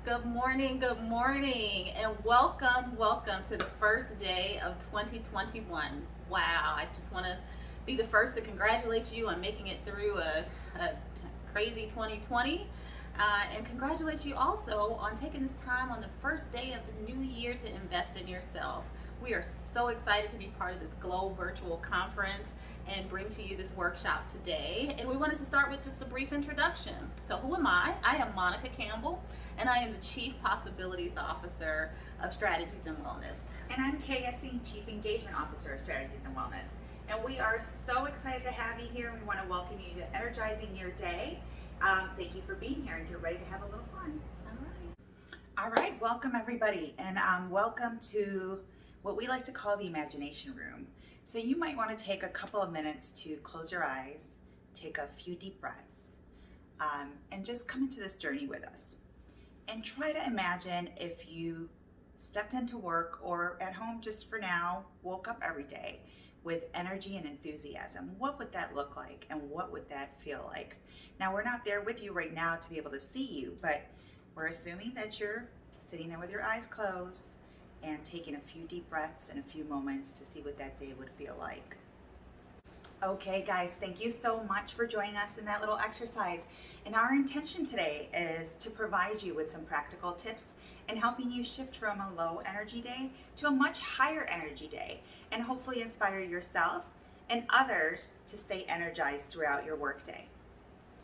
Good morning, and welcome to the first day of 2021. Wow, I just want to be the first to congratulate you on making it through a crazy 2020, and congratulate you also on taking this time on the first day of the new year to invest in yourself. We are so excited to be part of this Glow virtual conference and bring to you this workshop today. And we wanted to start with just a brief introduction. So who am I? I am Monica Campbell, and I am the Chief Possibilities Officer of Strategies and Wellness. And I'm Yasin, Chief Engagement Officer of Strategies and Wellness. And we are so excited to have you here. We want to welcome you to Energizing Your Day. Thank you for being here, and get ready to have a little fun. All right, welcome everybody, and welcome to what we like to call the imagination room. So you might want to take a couple of minutes to close your eyes, take a few deep breaths, and just come into this journey with us. And try to imagine if you stepped into work or at home just for now, woke up every day with energy and enthusiasm. What would that look like, and what would that feel like? Now, we're not there with you right now to be able to see you, but we're assuming that you're sitting there with your eyes closed and taking a few deep breaths and a few moments to see what that day would feel like. Okay guys, thank you so much for joining us in that little exercise. And our intention today is to provide you with some practical tips and helping you shift from a low energy day to a much higher energy day, and hopefully inspire yourself and others to stay energized throughout your workday.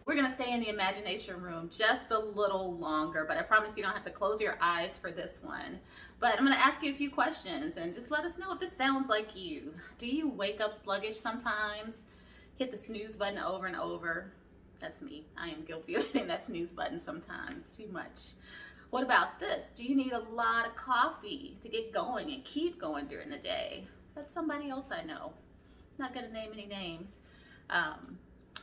We're going to stay in the imagination room just a little longer, but I promise you don't have to close your eyes for this one. But I'm going to ask you a few questions and just let us know if this sounds like you. Do you wake up sluggish sometimes? Hit the snooze button over and over? That's me. I am guilty of hitting that snooze button sometimes. It's too much. What about this? Do you need a lot of coffee to get going and keep going during the day? That's somebody else I know. Not going to name any names.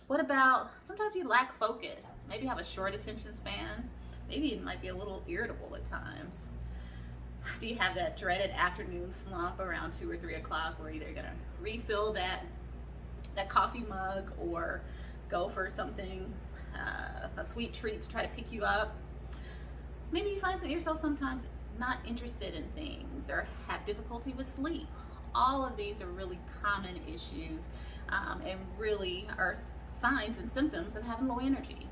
What about sometimes you lack focus? Maybe you have a short attention span. Maybe you might be a little irritable at times. Do you have that dreaded afternoon slump around 2 or 3 o'clock where you're either gonna refill that coffee mug or go for something, a sweet treat to try to pick you up? Maybe you find yourself sometimes not interested in things or have difficulty with sleep. All of these are really common issues and really are signs and symptoms of having low energy.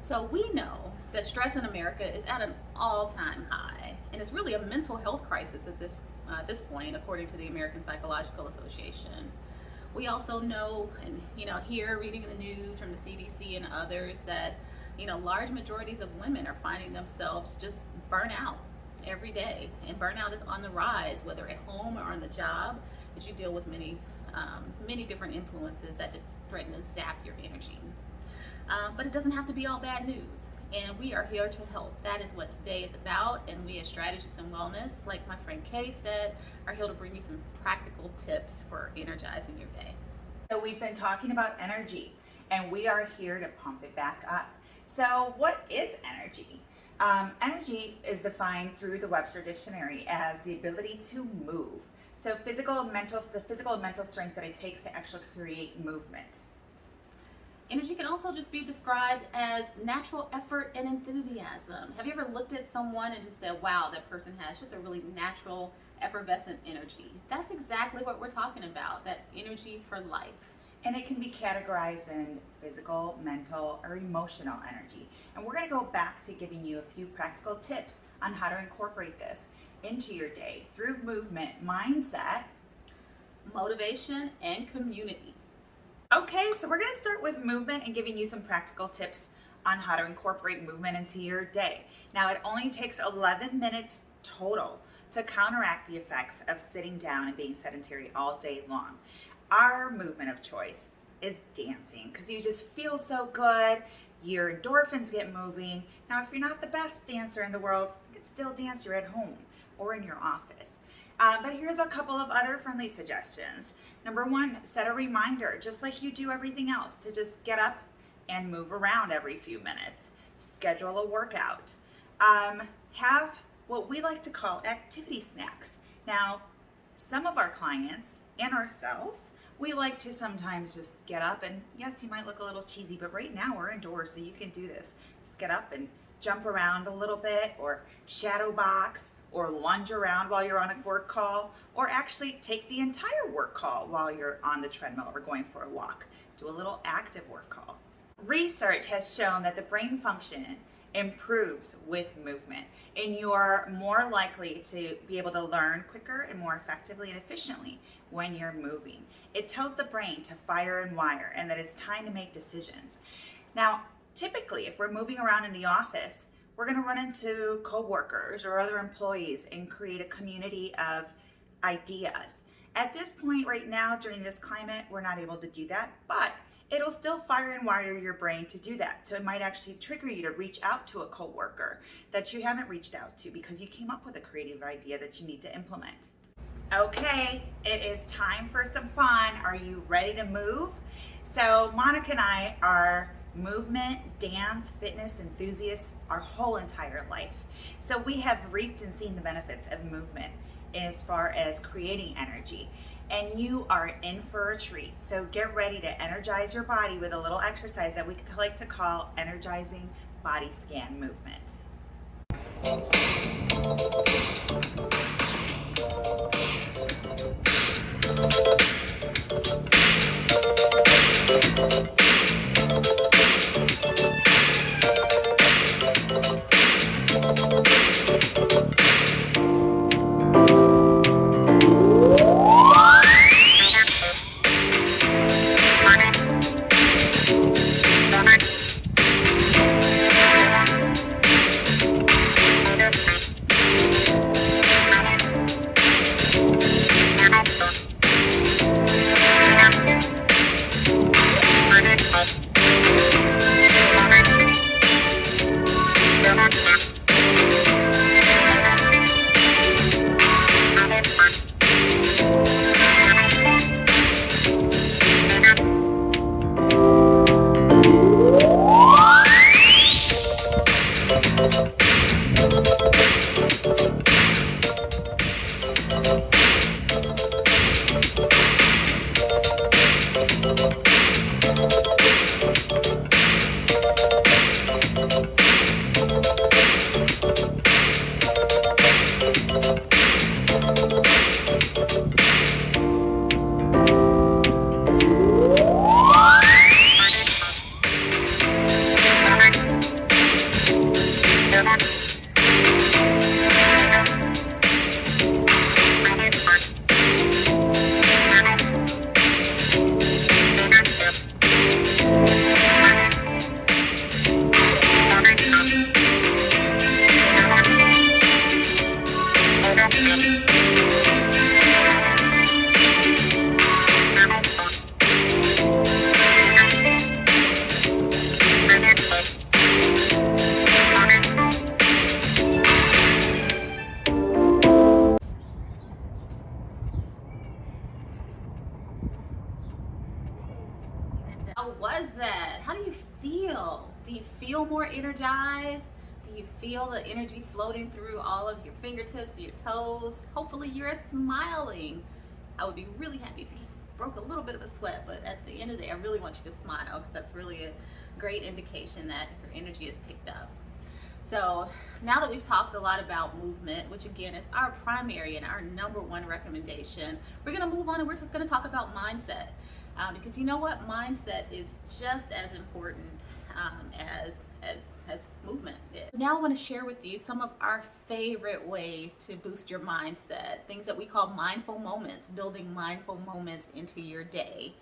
So we know that stress in America is at an all-time high, and it's really a mental health crisis at this point, according to the American Psychological Association. We also know, and here reading the news from the CDC and others, that large majorities of women are finding themselves just burnt out every day, and burnout is on the rise, whether at home or on the job, as you deal with many different influences that just threaten to zap your energy. But it doesn't have to be all bad news, and we are here to help. That is what today is about, and we as Strategists and Wellness, like my friend Kay said, are here to bring you some practical tips for energizing your day. So we've been talking about energy, and we are here to pump it back up. So what is energy? Energy is defined through the Webster Dictionary as the ability to move. So the physical and mental strength that it takes to actually create movement. Energy can also just be described as natural effort and enthusiasm. Have you ever looked at someone and just said, wow, that person has just a really natural, effervescent energy? That's exactly what we're talking about, that energy for life. And it can be categorized in physical, mental, or emotional energy. And we're going to go back to giving you a few practical tips on how to incorporate this into your day through movement, mindset, motivation, and community. Okay, so we're going to start with movement and giving you some practical tips on how to incorporate movement into your day. Now, it only takes 11 minutes total to counteract the effects of sitting down and being sedentary all day long. Our movement of choice is dancing, because you just feel so good. Your endorphins get moving. Now, if you're not the best dancer in the world, you can still dance. You're at home or in your office. But here's a couple of other friendly suggestions. Number one, set a reminder, just like you do everything else, to just get up and move around every few minutes. Schedule a workout. Have what we like to call activity snacks. Now, some of our clients and ourselves, we like to sometimes just get up and, yes, you might look a little cheesy, but right now we're indoors, so you can do this. Just get up and jump around a little bit, or shadow box, or lunge around while you're on a work call, or actually take the entire work call while you're on the treadmill or going for a walk. Do a little active work call. Research has shown that the brain function improves with movement, and you're more likely to be able to learn quicker and more effectively and efficiently when you're moving. It tells the brain to fire and wire, and that it's time to make decisions. Now, typically, if we're moving around in the office, we're going to run into co-workers or other employees and create a community of ideas. At this point right now, during this climate, we're not able to do that, but it'll still fire and wire your brain to do that. So it might actually trigger you to reach out to a coworker that you haven't reached out to because you came up with a creative idea that you need to implement. Okay, it is time for some fun. Are you ready to move? So Monica and I are movement, dance, fitness enthusiasts our whole entire life. So we have reaped and seen the benefits of movement as far as creating energy. And you are in for a treat. So get ready to energize your body with a little exercise that we like to call energizing body scan movement. How was that? How do you feel? Do you feel more energized? Do you feel the energy floating through all of your fingertips, your toes? Hopefully you're smiling. I would be really happy if you just broke a little bit of a sweat, but at the end of the day, I really want you to smile because that's really a great indication that your energy is picked up. So now that we've talked a lot about movement, which again is our primary and our number one recommendation, we're going to move on and we're going to talk about mindset. Because you know what, mindset is just as important as movement is. Now I want to share with you some of our favorite ways to boost your mindset, things that we call mindful moments, building mindful moments into your day.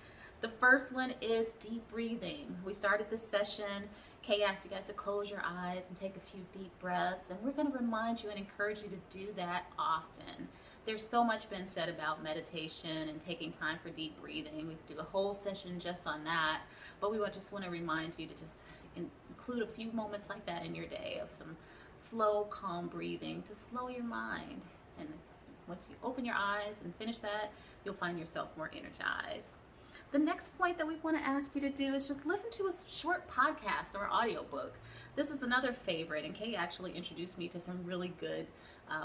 The first one is deep breathing. We started this session, Kay asked you guys to close your eyes and take a few deep breaths, and we're going to remind you and encourage you to do that often. There's so much been said about meditation and taking time for deep breathing. We could do a whole session just on that, but we just want to remind you to just include a few moments like that in your day of some slow, calm breathing to slow your mind. And once you open your eyes and finish that, you'll find yourself more energized. The next point that we want to ask you to do is just listen to a short podcast or audiobook. This is another favorite, and Kay actually introduced me to some really good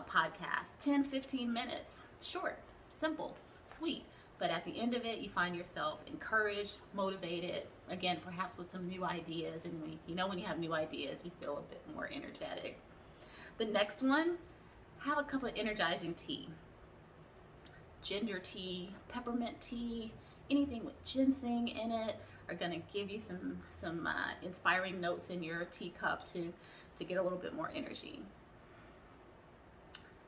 podcasts. 10-15 minutes, short, simple, sweet. But at the end of it, you find yourself encouraged, motivated, again, perhaps with some new ideas. And when you have new ideas, you feel a bit more energetic. The next one, have a cup of energizing tea. Ginger tea, peppermint tea, anything with ginseng in it are going to give you some inspiring notes in your teacup to get a little bit more energy.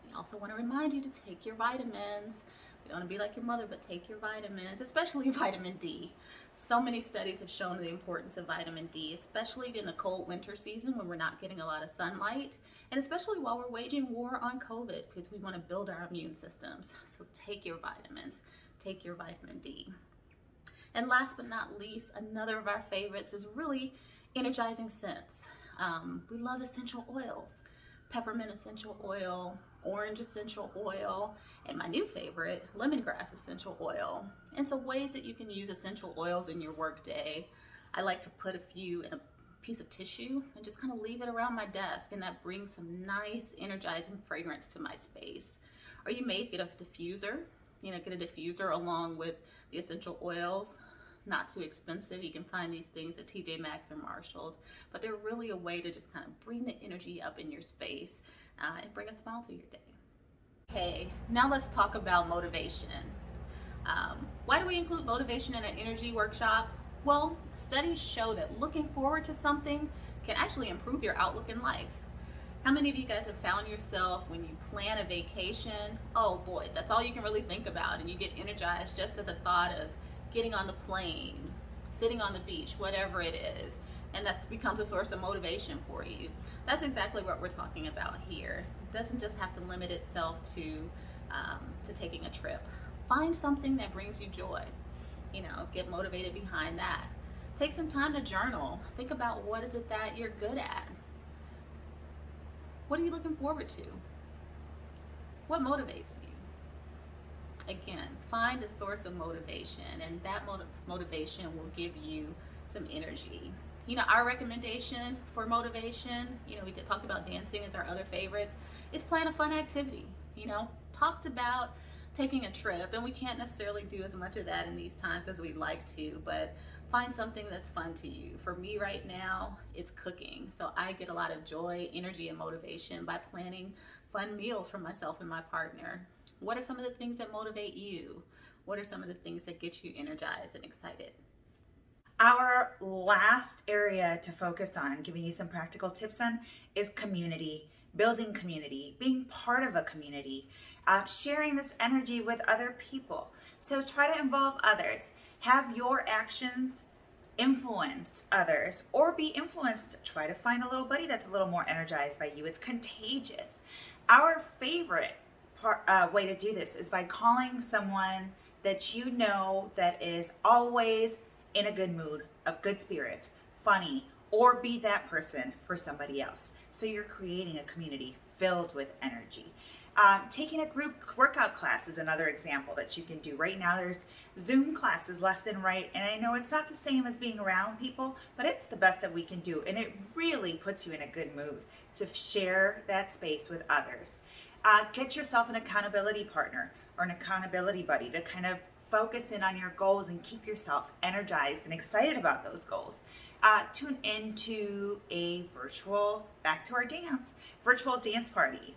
We also want to remind you to take your vitamins. We don't want to be like your mother, but take your vitamins, especially vitamin D. So many studies have shown the importance of vitamin D, especially in the cold winter season when we're not getting a lot of sunlight, and especially while we're waging war on COVID, because we want to build our immune systems. So take your vitamins, take your vitamin D. And last but not least, another of our favorites is really energizing scents. We love essential oils. Peppermint essential oil, orange essential oil, and my new favorite, lemongrass essential oil. And so ways that you can use essential oils in your workday. I like to put a few in a piece of tissue and just kind of leave it around my desk, and that brings some nice energizing fragrance to my space. Or you may get a diffuser, get a diffuser along with the essential oils. Not too expensive. You can find these things at TJ Maxx or Marshall's, but they're really a way to just kind of bring the energy up in your space and bring a smile to your day. Okay, now let's talk about motivation. Why do we include motivation in an energy workshop? Well, studies show that looking forward to something can actually improve your outlook in life. How many of you guys have found yourself when you plan a vacation, oh boy, that's all you can really think about, and you get energized just at the thought of getting on the plane, sitting on the beach, whatever it is, and that becomes a source of motivation for you. That's exactly what we're talking about here. It doesn't just have to limit itself to taking a trip. Find something that brings you joy. Get motivated behind that. Take some time to journal. Think about what is it that you're good at. What are you looking forward to? What motivates you? Again, find a source of motivation, and that motivation will give you some energy. Our recommendation for motivation, we talked about dancing as our other favorites, is plan a fun activity. Talked about taking a trip, and we can't necessarily do as much of that in these times as we'd like to, but find something that's fun to you. For me right now, it's cooking. So I get a lot of joy, energy, and motivation by planning fun meals for myself and my partner. What are some of the things that motivate you? What are some of the things that get you energized and excited? Our last area to focus on, giving you some practical tips on, is community, building community, being part of a community, sharing this energy with other people. So try to involve others. Have your actions influence others, or be influenced. Try to find a little buddy that's a little more energized by you. It's contagious. Our favorite way to do this is by calling someone that you know that is always in a good mood, of good spirits, funny, or be that person for somebody else. So you're creating a community filled with energy. Taking a group workout class is another example that you can do. Right now there's Zoom classes left and right, and I know it's not the same as being around people, but it's the best that we can do, and it really puts you in a good mood to share that space with others. Get yourself an accountability partner or an accountability buddy to kind of focus in on your goals and keep yourself energized and excited about those goals. Tune into a back to our virtual dance parties,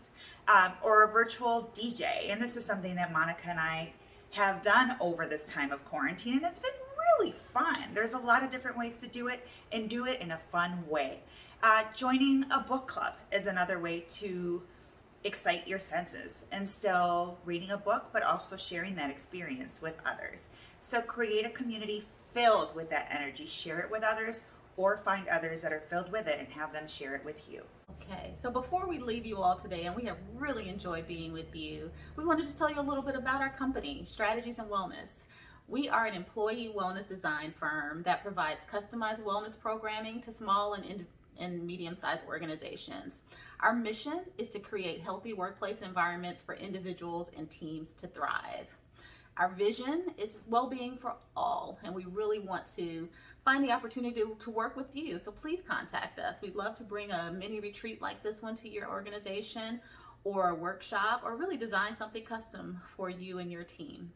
or a virtual DJ. And this is something that Monica and I have done over this time of quarantine, and it's been really fun. There's a lot of different ways to do it, and do it in a fun way. Joining a book club is another way to excite your senses, and still reading a book, but also sharing that experience with others. So create a community filled with that energy. Share it with others, or find others that are filled with it and have them share it with you. Okay, so before we leave you all today, and we have really enjoyed being with you, we want to just tell you a little bit about our company, Strategies and Wellness. We are an employee wellness design firm that provides customized wellness programming to small and medium-sized organizations. Our mission is to create healthy workplace environments for individuals and teams to thrive. Our vision is well-being for all, and we really want to find the opportunity to work with you. So please contact us. We'd love to bring a mini retreat like this one to your organization, or a workshop, or really design something custom for you and your team.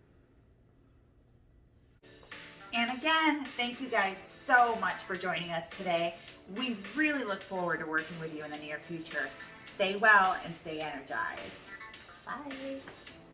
And again, thank you guys so much for joining us today. We really look forward to working with you in the near future. Stay well and stay energized. Bye.